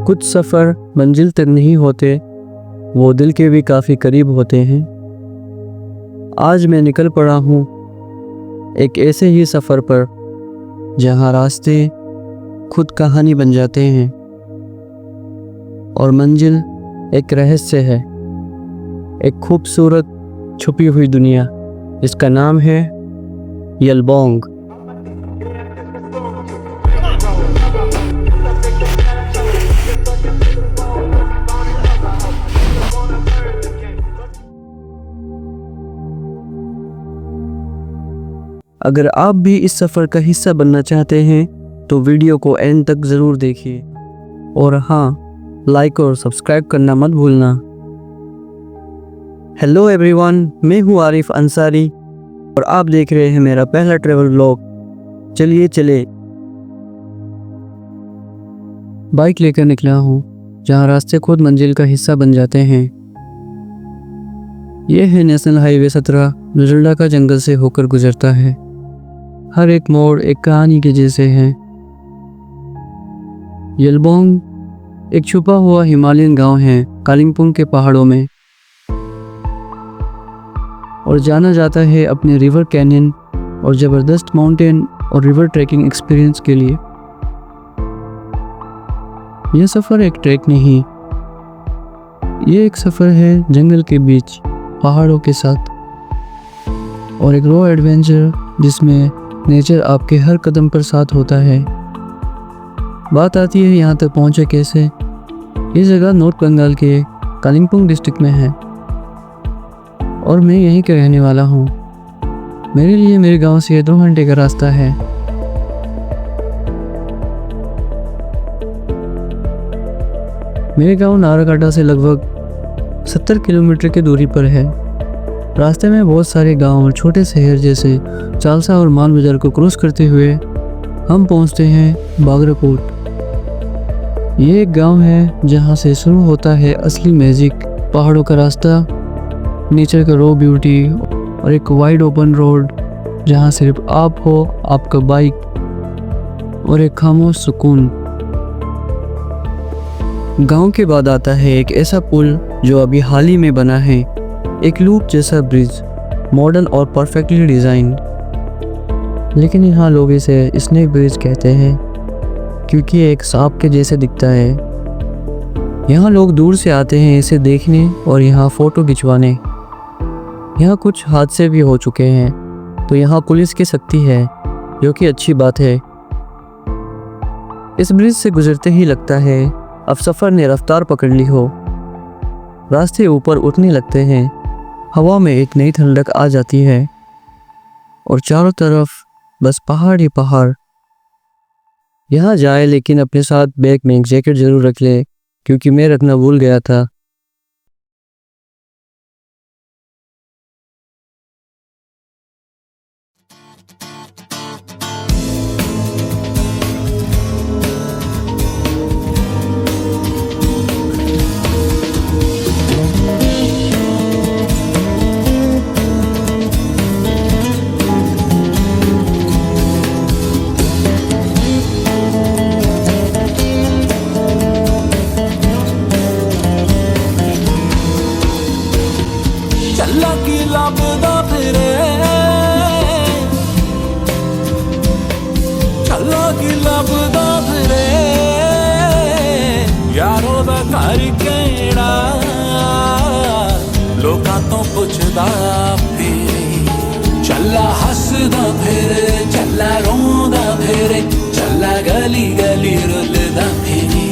कुछ सफ़र मंजिल तक नहीं होते, वो दिल के भी काफ़ी करीब होते हैं। आज मैं निकल पड़ा हूँ एक ऐसे ही सफ़र पर जहाँ रास्ते खुद कहानी बन जाते हैं और मंजिल एक रहस्य है, एक खूबसूरत छुपी हुई दुनिया जिसका नाम है यलबोंग। अगर आप भी इस सफ़र का हिस्सा बनना चाहते हैं तो वीडियो को एंड तक ज़रूर देखिए और हाँ, लाइक और सब्सक्राइब करना मत भूलना। हेलो एवरीवन, मैं हूँ आरिफ अंसारी और आप देख रहे हैं मेरा पहला ट्रैवल व्लॉग। चलिए चले। बाइक लेकर निकला हूँ जहाँ रास्ते खुद मंजिल का हिस्सा बन जाते हैं। यह है नेशनल हाईवे 17 जो जल्डा का जंगल से होकर गुजरता है। हर एक मोड़ एक कहानी के जैसे है। यलबोंग एक छुपा हुआ हिमालयन गांव है कालिम्पोंग के पहाड़ों में और जाना जाता है अपने रिवर कैनियन और ज़बरदस्त माउंटेन और रिवर ट्रैकिंग एक्सपीरियंस के लिए। यह सफ़र एक ट्रैक नहीं, ये एक सफ़र है जंगल के बीच पहाड़ों के साथ और एक रॉ एडवेंचर जिसमें नेचर आपके हर कदम पर साथ होता है। बात आती है यहाँ तक पहुँचे कैसे। ये जगह नॉर्थ बंगाल के कालिम्पोंग डिस्ट्रिक्ट में है और मैं यहीं का रहने वाला हूँ। मेरे लिए मेरे गांव से 2 घंटे का रास्ता है। मेरे गांव नाराकाटा से लगभग 70 किलोमीटर की दूरी पर है। रास्ते में बहुत सारे गांव और छोटे शहर जैसे चालसा और माल बाजार को क्रॉस करते हुए हम पहुंचते हैं बागराकोट। ये एक गांव है जहां से शुरू होता है असली मैजिक। पहाड़ों का रास्ता, नेचर का रॉ ब्यूटी और एक वाइड ओपन रोड जहां सिर्फ आप हो, आपका बाइक और एक खामोश सुकून। गांव के बाद आता है एक ऐसा पुल जो अभी हाल ही में बना है, एक लूप जैसा ब्रिज, मॉडर्न और परफेक्टली डिज़ाइन। लेकिन यहाँ लोग इसे स्नेक ब्रिज कहते हैं क्योंकि ये एक सांप के जैसे दिखता है। यहाँ लोग दूर से आते हैं इसे देखने और यहाँ फ़ोटो खिंचवाने। यहाँ कुछ हादसे भी हो चुके हैं तो यहाँ पुलिस की सख्ती है, जो कि अच्छी बात है। इस ब्रिज से गुजरते ही लगता है अब सफ़र ने रफ्तार पकड़ ली हो। रास्ते ऊपर उठने लगते हैं, हवा में एक नई ठंडक आ जाती है और चारों तरफ बस पहाड़ ही पहाड़। यहाँ जाए लेकिन अपने साथ बैग में एक जैकेट ज़रूर रख ले क्योंकि मैं रखना भूल गया था। ਚੱਲਾ ਕੀ ਲੱਭਦਾ ਫਿਰੇ, ਚੱਲਾ ਕੀ ਲੱਭਦਾ ਫਿਰੇ, ਯਾਰੋ ਦਾ ਘਰ ਕਿਹੜਾ, ਲੋਕਾਂ ਤੋਂ ਪੁੱਛਦਾ ਫਿਰੇ। ਚੱਲਾ ਹੱਸਦਾ ਫਿਰੇ, ਚੱਲਾ ਰੋਂਦਾ ਫਿਰੇ, ਚੱਲਾ ਗਲੀ ਗਲੀ ਰੁੱਲਦਾ ਫਿਰੇ।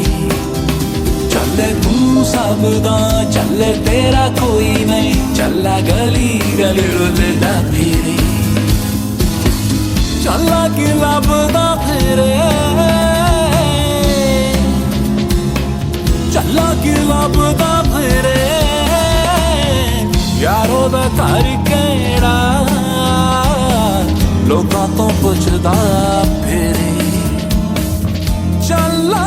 ਚੱਲੇ ਤੂੰ ਸਭ ਦਾ, ਚੱਲੇ ਤੇਰਾ ਕੋਈ ਨਹੀਂ, ਚੱਲਾ ਗਲੀ ਗਲੀ ਰੁੱਲਦਾ ਫਿਰੇ। ਚੱਲਾ ਕੀ ਲੱਭਦਾ ਫਿਰੇ, ਚੱਲਾ ਕੀ ਲੱਭਦਾ ਫਿਰੇ, ਯਾਰੋ ਦਾ ਘਰ ਕਿਹੜਾ, ਲੋਕਾਂ ਤੋਂ ਪੁੱਛਦਾ ਫਿਰੇ। ਚੱਲਾ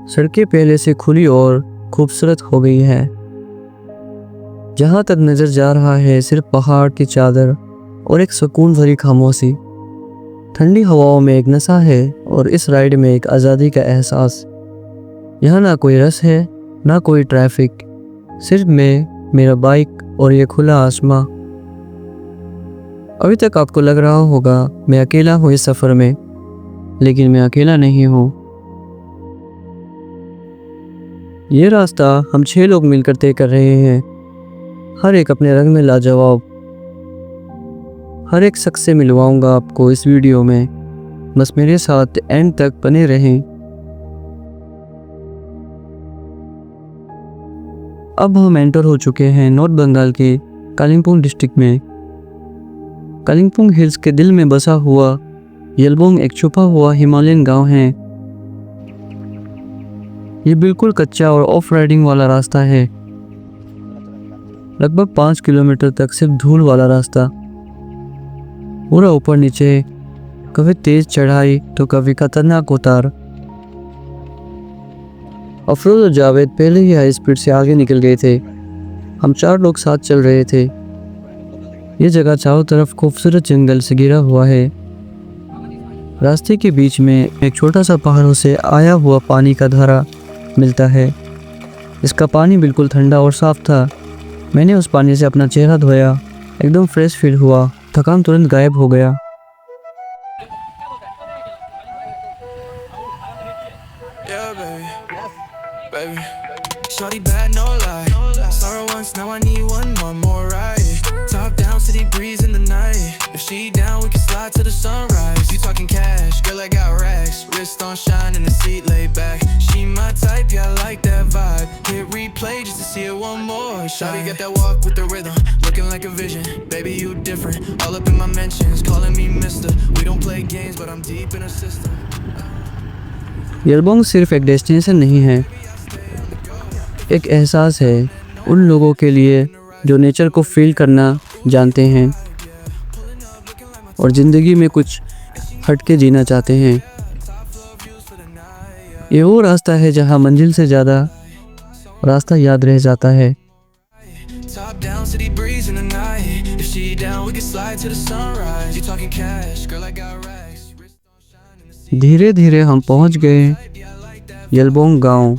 सड़कें पहले से खुली और खूबसूरत हो गई हैं। जहाँ तक नज़र जा रहा है सिर्फ पहाड़ की चादर और एक सुकून भरी खामोशी। ठंडी हवाओं में एक नशा है और इस राइड में एक आज़ादी का एहसास। यहाँ ना कोई रश है, ना कोई ट्रैफिक, सिर्फ मैं, मेरा बाइक और ये खुला आसमां। अभी तक आपको लग रहा होगा मैं अकेला हूँ इस सफ़र में, लेकिन मैं अकेला नहीं हूँ। ये रास्ता हम 6 लोग मिलकर तय कर रहे हैं, हर एक अपने रंग में लाजवाब। हर एक शख्स से मिलवाऊंगा आपको इस वीडियो में, बस मेरे साथ एंड तक बने रहें। अब हम एंटर हो चुके हैं नॉर्थ बंगाल के कालिम्पोंग डिस्ट्रिक्ट में। कालिम्पोंग हिल्स के दिल में बसा हुआ यलबोंग एक छुपा हुआ हिमालयन गांव है। ये बिल्कुल कच्चा और ऑफ राइडिंग वाला रास्ता है, लगभग 5 किलोमीटर तक सिर्फ धूल वाला रास्ता, पूरा ऊपर नीचे, कभी तेज चढ़ाई तो कभी खतरनाक उतार। अफरोज और जावेद पहले ही हाई स्पीड से आगे निकल गए थे। हम 4 लोग साथ चल रहे थे। ये जगह चारों तरफ खूबसूरत जंगल से घिरा हुआ है। रास्ते के बीच में एक छोटा सा पहाड़ों से आया हुआ पानी का धारा मिलता है। इसका पानी बिल्कुल ठंडा और साफ था। मैंने उस पानी से अपना चेहरा धोया, एकदम फ्रेश फील हुआ, थकान तुरंत गायब हो गया। Yeah, baby. Shorty bad, no lie. Saw her once, now I need one more ride. Top down, city breeze in the night. If she down, we can slide to the sunrise. You talking cash, girl, I got racks. Wrist on shine and the seat laid back. She my type, yeah, I like that vibe. Hit replay just to see it one more. Shorty got that walk with the rhythm, looking like a vision. Baby, you different, all up in my mentions, calling me mister. We don't play games, but I'm deep in her system. यलबोंग सिर्फ एक destination नहीं है, एक एहसास है उन लोगों के लिए जो नेचर को फील करना जानते हैं और ज़िंदगी में कुछ हटके जीना चाहते हैं। ये वो रास्ता है जहाँ मंजिल से ज़्यादा रास्ता याद रह जाता है। Top down, city breeze in the night. If she down, we can slide to the sunrise. You talking cash, girl, I got racks. Wrist on shine and the seat धीरे धीरे हम पहुंच गए यलबोंग गांव।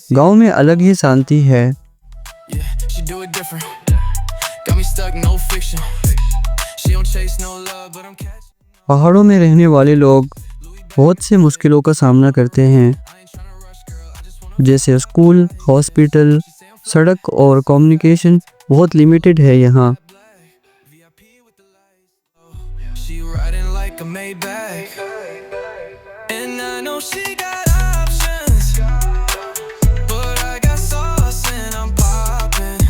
गांव में अलग ही शांति है। Yeah, she do it different. Got me stuck, no fiction. She don't chase no love, but I'm catching. पहाड़ों में रहने वाले लोग बहुत से मुश्किलों का सामना करते हैं, जैसे स्कूल, हॉस्पिटल, सड़क और कम्युनिकेशन बहुत लिमिटेड है यहाँ। She riding like a Maybach. And I know she got options, but I got sauce and I'm popping.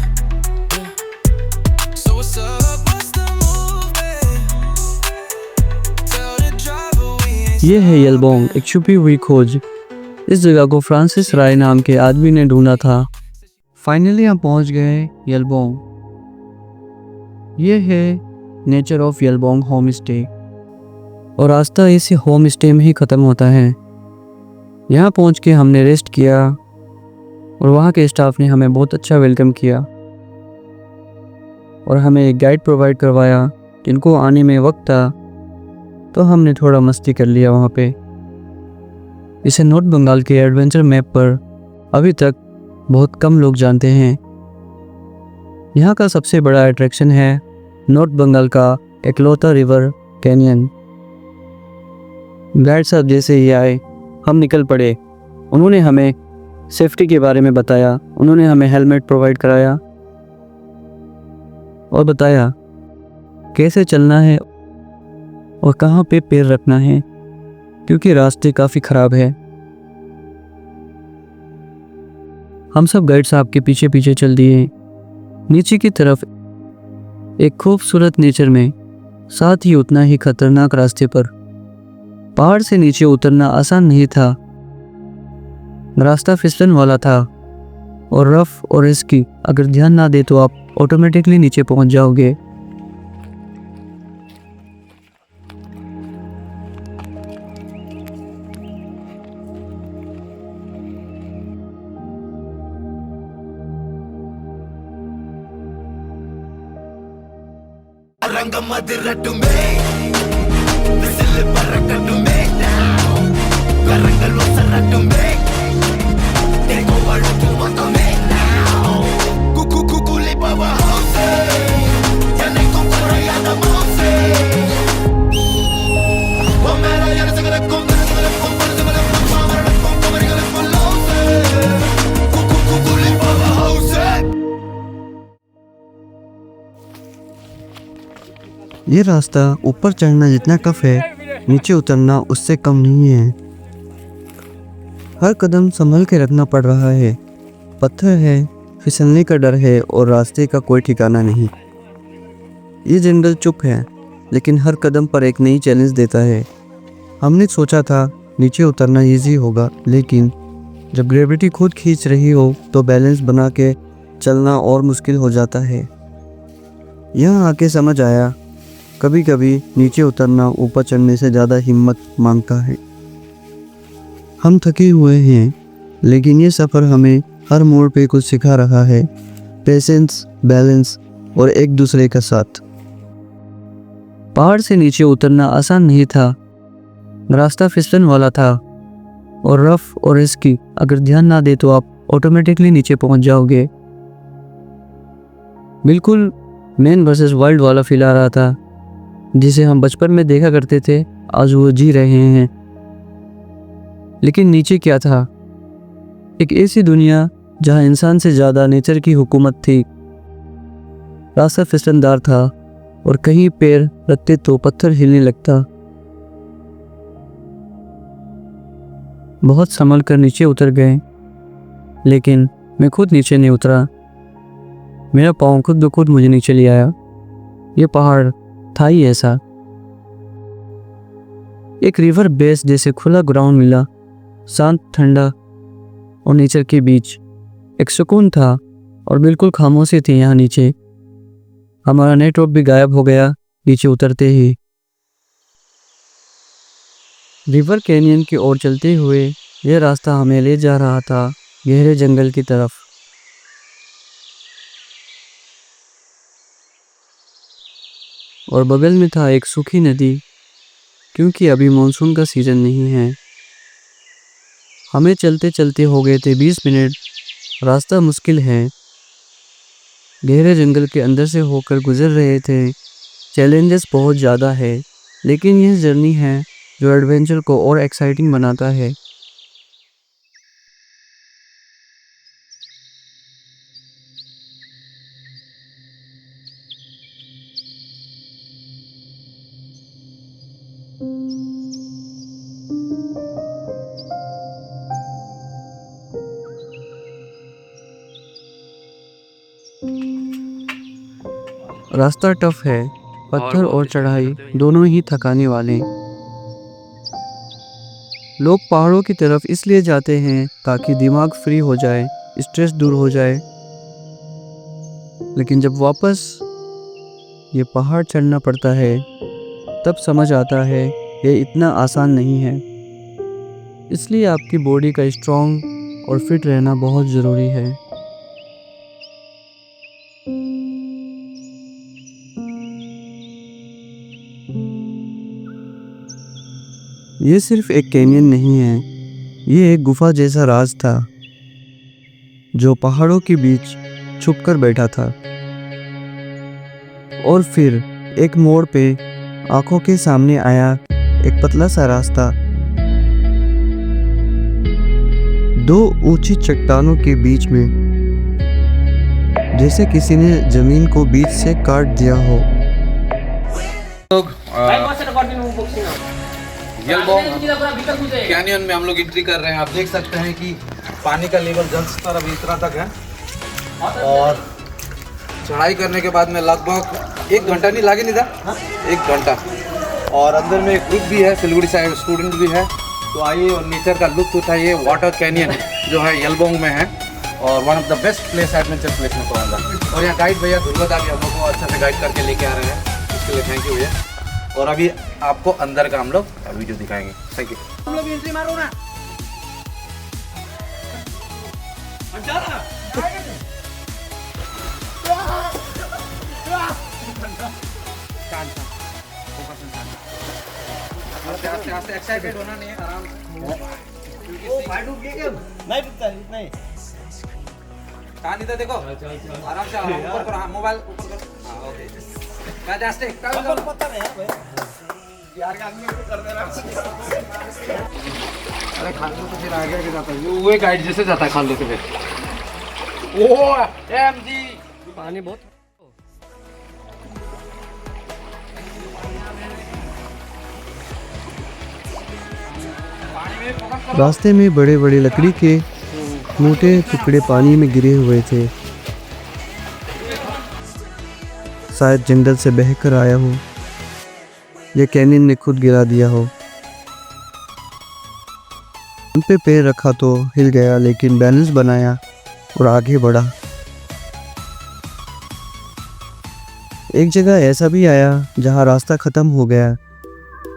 So what's up, what's the move, babe? Tell the driver we ain't ये है यलबोंग, एक छुपी हुई खोज। इस जगह को फ्रांसिस राय नाम के आदमी ने ढूंढा था। फाइनली हम पहुंच गए यलबोंग। ये है नेचर ऑफ यलबोंग होम स्टे और रास्ता इसी होम स्टे में ही ख़त्म होता है। यहाँ पहुँच के हमने रेस्ट किया और वहाँ के स्टाफ ने हमें बहुत अच्छा वेलकम किया और हमें एक गाइड प्रोवाइड करवाया। जिनको आने में वक्त था तो हमने थोड़ा मस्ती कर लिया वहाँ पे। इसे नॉर्थ बंगाल के एडवेंचर मैप पर अभी तक बहुत कम लोग जानते हैं। यहाँ का सबसे बड़ा अट्रैक्शन है नॉर्थ बंगाल का एकलौता रिवर कैनियन। गाइड साहब जैसे ही आए हम निकल पड़े। उन्होंने हमें सेफ्टी के बारे में बताया, उन्होंने हमें हेलमेट प्रोवाइड कराया और बताया कैसे चलना है और कहाँ पे पैर रखना है, क्योंकि रास्ते काफ़ी ख़राब है। हम सब गाइड साहब के पीछे पीछे चल दिए नीचे की तरफ, एक खूबसूरत नेचर में, साथ ही उतना ही खतरनाक रास्ते पर। पहाड़ से नीचे उतरना आसान नहीं था, रास्ता फिसलन वाला था और रफ और रिस्की। अगर ध्यान ना दे तो आप ऑटोमेटिकली नीचे पहुंच जाओगे। அரங்கம் அதிரட்டுமே விசில் பறக்கட்டுமே கரங்கள் ஒசரட்டுமே தேங்கோ வழுக்கு மொத்தமே குக்கு குக்குலி பவா ஹவுஸே என்னைக்கும் குறையாத மவுசே ஒம்மேல எரசகலக்கும் நரசகலக்கும் பரசகலக்கும் மாமரலக்கும் குமரிகளுக்கும் லவுசே குக்கு குக்குலி பவா ஹவுஸே। ये रास्ता ऊपर चढ़ना जितना टफ है नीचे उतरना उससे कम नहीं है। हर कदम संभल के रखना पड़ रहा है। पत्थर है, फिसलने का डर है और रास्ते का कोई ठिकाना नहीं। ये जंगल चुप है लेकिन हर कदम पर एक नई चैलेंज देता है। हमने सोचा था नीचे उतरना इजी होगा, लेकिन जब ग्रेविटी खुद खींच रही हो तो बैलेंस बना के चलना और मुश्किल हो जाता है। यहाँ आके समझ आया कभी कभी नीचे उतरना ऊपर चढ़ने से ज़्यादा हिम्मत मांगता है। हम थके हुए हैं लेकिन ये सफ़र हमें हर मोड़ पे कुछ सिखा रहा है। पेशेंस, बैलेंस और एक दूसरे का साथ। पहाड़ से नीचे उतरना आसान नहीं था। रास्ता फिसलन वाला था और रफ और रिस्की। अगर ध्यान ना दे तो आप ऑटोमेटिकली नीचे पहुंच जाओगे। बिल्कुल मैन वर्सेस वाइल्ड वाला फील आ रहा था जिसे हम बचपन में देखा करते थे, आज वो जी रहे हैं। लेकिन नीचे क्या था? एक ऐसी दुनिया जहां इंसान से ज़्यादा नेचर की हुकूमत थी। रास्ता फिसलनदार था और कहीं पैर रखते तो पत्थर हिलने लगता। बहुत संभल कर नीचे उतर गए, लेकिन मैं खुद नीचे नहीं उतरा। मेरा पाँव खुद ब खुद मुझे नीचे ले आया। ये पहाड़ था ही ऐसा। एक रिवर बेस जैसे खुला ग्राउंड मिला, शांत, ठंडा और नेचर के बीच एक सुकून था और बिल्कुल खामोशी थी यहाँ नीचे। हमारा नेटवर्क भी गायब हो गया नीचे उतरते ही। रिवर कैनियन की ओर चलते हुए यह रास्ता हमें ले जा रहा था गहरे जंगल की तरफ। और बगल में था एक सूखी नदी, क्योंकि अभी मानसून का सीज़न नहीं है। हमें चलते चलते हो गए थे 20 मिनट। रास्ता मुश्किल है, गहरे जंगल के अंदर से होकर गुजर रहे थे। चैलेंजेस बहुत ज़्यादा है, लेकिन यह जर्नी है जो एडवेंचर को और एक्साइटिंग बनाता है। रास्ता टफ है, पत्थर और चढ़ाई दोनों ही थकाने वाले। लोग पहाड़ों की तरफ इसलिए जाते हैं ताकि दिमाग फ्री हो जाए, स्ट्रेस दूर हो जाए। लेकिन जब वापस ये पहाड़ चढ़ना पड़ता है तब समझ आता है ये इतना आसान नहीं है। इसलिए आपकी बॉडी का स्ट्रॉन्ग और फिट रहना बहुत ज़रूरी है। ये सिर्फ एक कैनियन नहीं है, ये एक गुफा जैसा राज था जो पहाड़ों के बीच छुपकर बैठा था। और फिर एक मोड़ पे आंखों के सामने आया एक पतला सा रास्ता। 2 ऊंची चट्टानों के बीच में, जैसे किसी ने जमीन को बीच से काट दिया हो। कैनियन में हम लोग एंट्री कर रहे हैं। आप देख सकते हैं कि पानी का लेवल जल स्तर अभी इतना तक है और चढ़ाई करने के बाद में लगभग 1 घंटा नहीं लगे, नहीं था 1 घंटा। और अंदर में एक ग्रुप भी है, सिलगुड़ी साइड स्टूडेंट भी है। तो आइए और नेचर का लुत्फ उठाइए। वाटर कैनियन जो है यलबोंग में है और one of the best place, adventure place में कहूँगा। और यहाँ गाइड भैया धुलवदा भी हम लोग को अच्छा से गाइड करके लेके आ रहे हैं, इसके लिए थैंक यू भैया। और अभी आपको अंदर का हम लोग वीडियो दिखाएंगे। Thank you. हम लोग एंट्री मारो ना। शांत शांत फोकस में शांत आस्ते आस्ते आस्ते एक्साइटेड होना नहीं है आराम से नहीं कान इधर देखो आराम से ऊपर करो हाँ मोबाइल ऊपर करो हाँ ओके मैं आस्ते पता नहीं भाई यार का आदमी कर दे रहा अरे खाने तो फिर आगे आगे जाता है वो एक गाइड जैसे जाता है खान लेते फिर ओ एमजी पानी बहुत पानी में फोकस करो रास्ते में बड़े बड़े लकड़ी के मोटे टुकड़े पानी में गिरे हुए थे। शायद जंगल से बहकर आया हो या कैनियन ने खुद गिरा दिया हो। उन पे पैर रखा तो हिल गया, लेकिन बैलेंस बनाया और आगे बढ़ा। एक जगह ऐसा भी आया जहां रास्ता खत्म हो गया।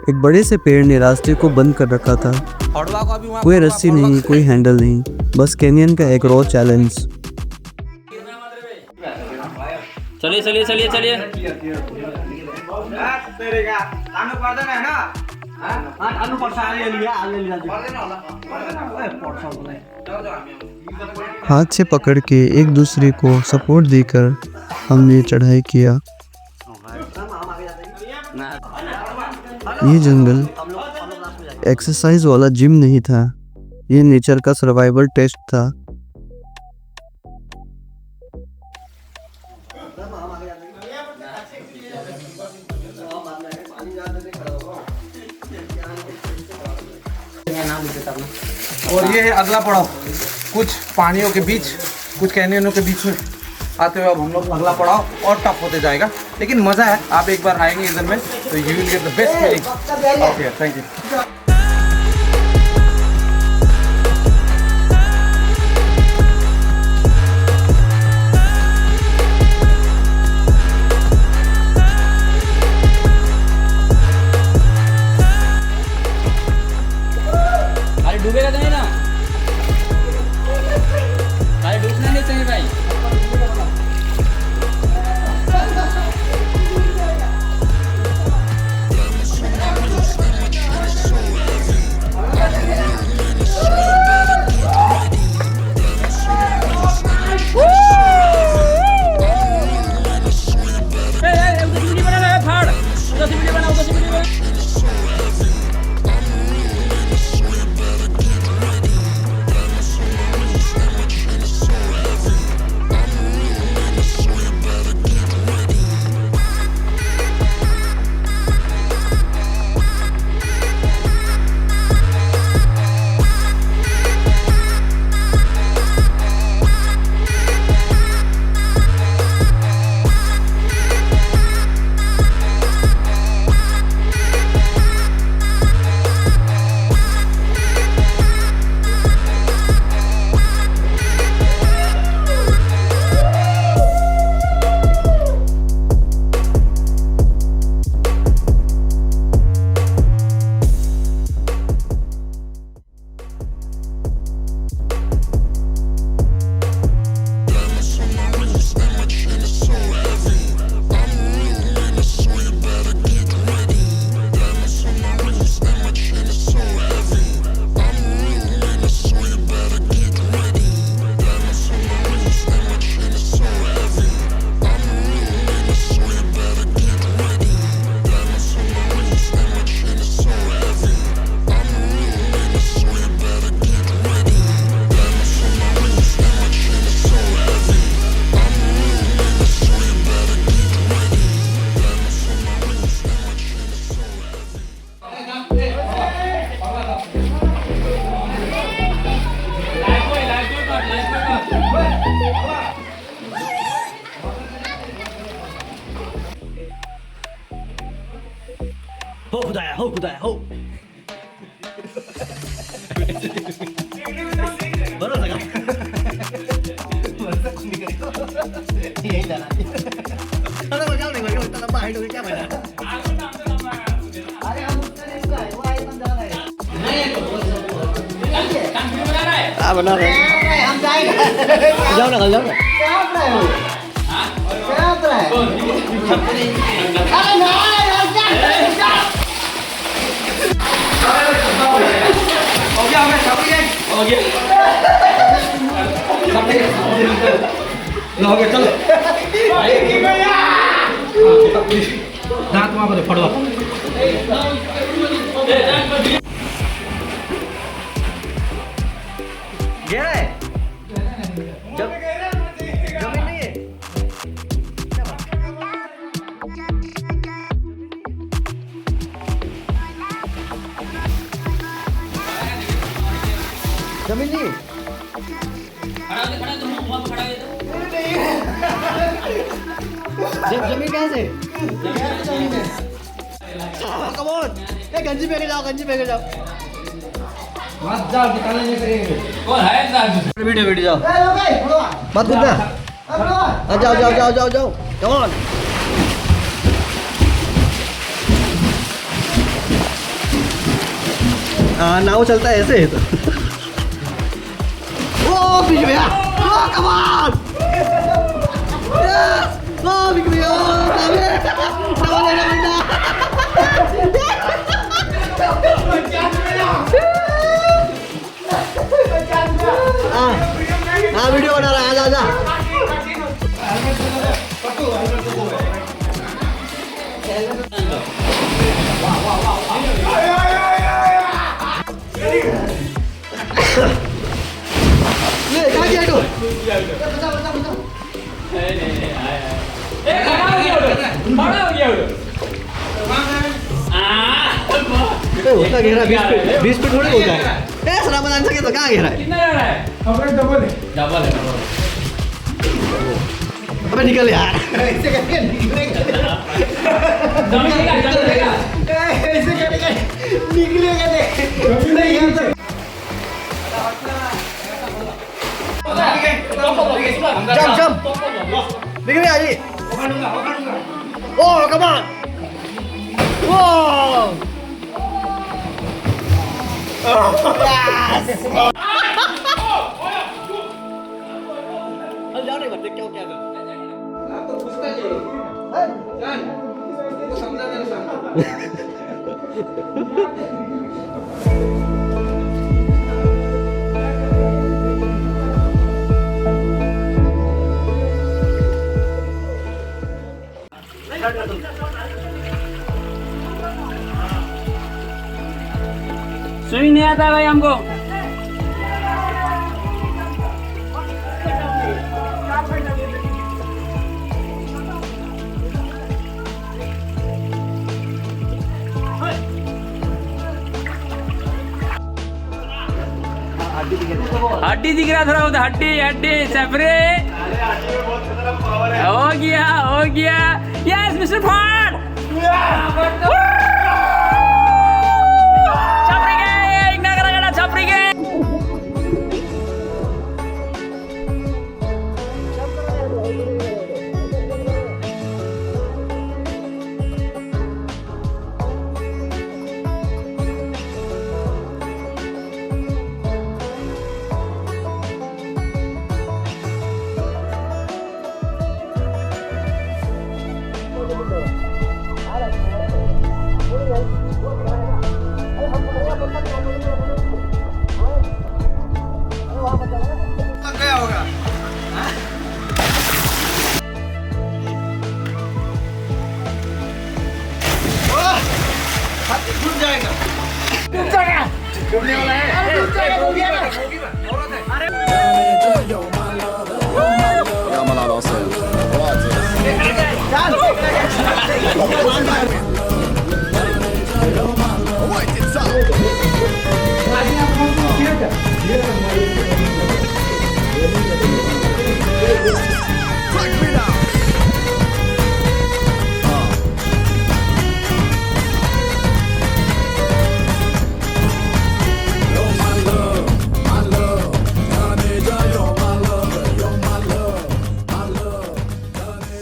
एक बड़े से पेड़ ने रास्ते को बंद कर रखा था। हड़वा को अभी वहाँ कोई रस्सी नहीं, कोई हैंडल नहीं, बस कैनियन का एक रॉ चैलेंज। चलिए चलिए चलिए चलिए हाथ से पकड़ के एक दूसरे को सपोर्ट देकर हमने चढ़ाई किया। ये जंगल एक्सरसाइज वाला जिम नहीं था, ये नेचर का सर्वाइवल टेस्ट था। और ये है अगला पड़ाव, कुछ पानियों के बीच, कुछ कैनियनों के बीच में आते हुए अब हम लोग अगला पड़ाव और टफ होते जाएगा, लेकिन मज़ा है। आप एक बार आएंगे इधर में तो you will get the best feeling. Okay thank you. अरे डूबेगा तो नहीं ना, अरे डूबना नहीं चाहिए भाई। हो खुदाया हो खुदाया हो बरोबर का यही जाना अरे बजाओ नहीं बजाओ इतना लंबा हाइट हो गया क्या बना अरे हम बना रहे हम जाएंगे जाओ ना क्या बना है क्या बना है अरे ना दांत वहाँ पर फड़वा गहरा है जमीन नहीं है जमीन नहीं है जमीन कहाँ से कम ऑन ए गंजी पे जाओ मत जाओ निकालने नहीं करेंगे वीडियो जाओ मत कूदना जाओ कम ऑन नाव चलता है ऐसे तो ओ बीच में कम ऑन ओ बीच में ओ हाँ वीडियो बना रहा है आजा ले कहाँ गया तू होता गहरा 20 फीट थोड़ी होता है रमजान से तो कहाँ गहरा है अबे निकल यार ऐसे करके निकलेगा जंप निकल गया जी ओ कम ऑन ओ जाओ नहीं बच्चे क्या स्विमिंग नहीं आता भाई हमको हड्डी दिख रहा थोड़ा बहुत हड्डी सफरे हो गया यस मिस्टर फॉर्ड छपरी गए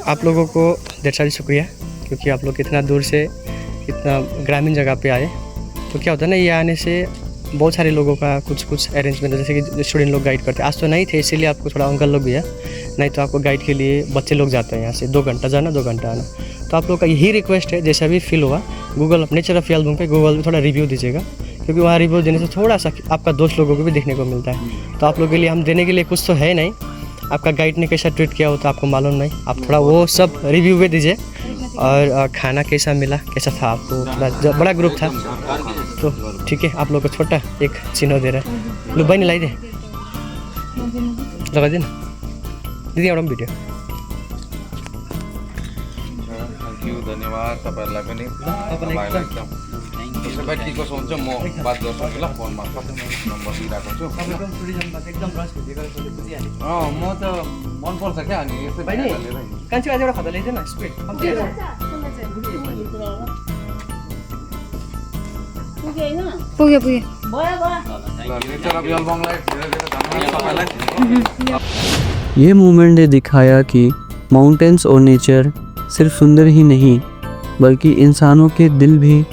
आप लोगों को ढेर सारी शुक्रिया क्योंकि आप लोग इतना दूर से इतना ग्रामीण जगह पे आए। तो क्या होता है ना, ये आने से बहुत सारे लोगों का कुछ अरेंजमेंट है, जैसे कि स्टूडेंट लोग गाइड करते हैं। आज तो नहीं थे इसीलिए आपको थोड़ा अंकल लोग भी है, नहीं तो आपको गाइड के लिए बच्चे लोग जाते हैं यहाँ से 2 घंटा जाना 2 घंटा आना। तो आप लोग का यही रिक्वेस्ट है, जैसा भी फील हुआ गूगल नेचर ऑफ एल्बम पे गूगल पे थोड़ा रिव्यू दीजिएगा क्योंकि वहाँ रिव्यू देने से थोड़ा सा आपका दोस्त लोगों को भी देखने को मिलता है। तो आप लोगों के लिए हम देने के लिए कुछ तो है नहीं, आपका गाइड ने कैसा ट्रीट किया हो तो आपको मालूम नहीं, आप थोड़ा वो सब रिव्यू भी दीजिए। और खाना कैसा मिला, कैसा था आपको, थोड़ा बड़ा ग्रुप था तो ठीक है, आप लोग को छोटा एक चिन्ह दे रहा है। लुबाई नहीं लाई दे, लगा दे ना दीदी एउटा भिडियो। थ्याङ्क यू, धन्यवाद तपाईँहरूलाई पनि। तपाईँलाई एकदम त्यसो भए के कसो हुन्छ म बात गर्छु नि ल, फोनमा नम्बर दिइरहेको छु। म त मनपर्छ क्या, अनि यसै कान्छी आज एउटा खदा ल्याइदिए न स्पिड पुग्यो पुग्यो। नेचर अफ यलबङलाई धेरै धेरै धन्यवाद तपाईँलाई। ये मूवमेंट ने दिखाया कि माउंटेन्स और नेचर सिर्फ सुंदर ही नहीं बल्कि इंसानों के दिल भी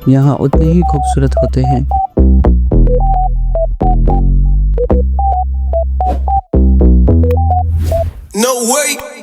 यहाँ उतने ही खूबसूरत होते हैं। No way.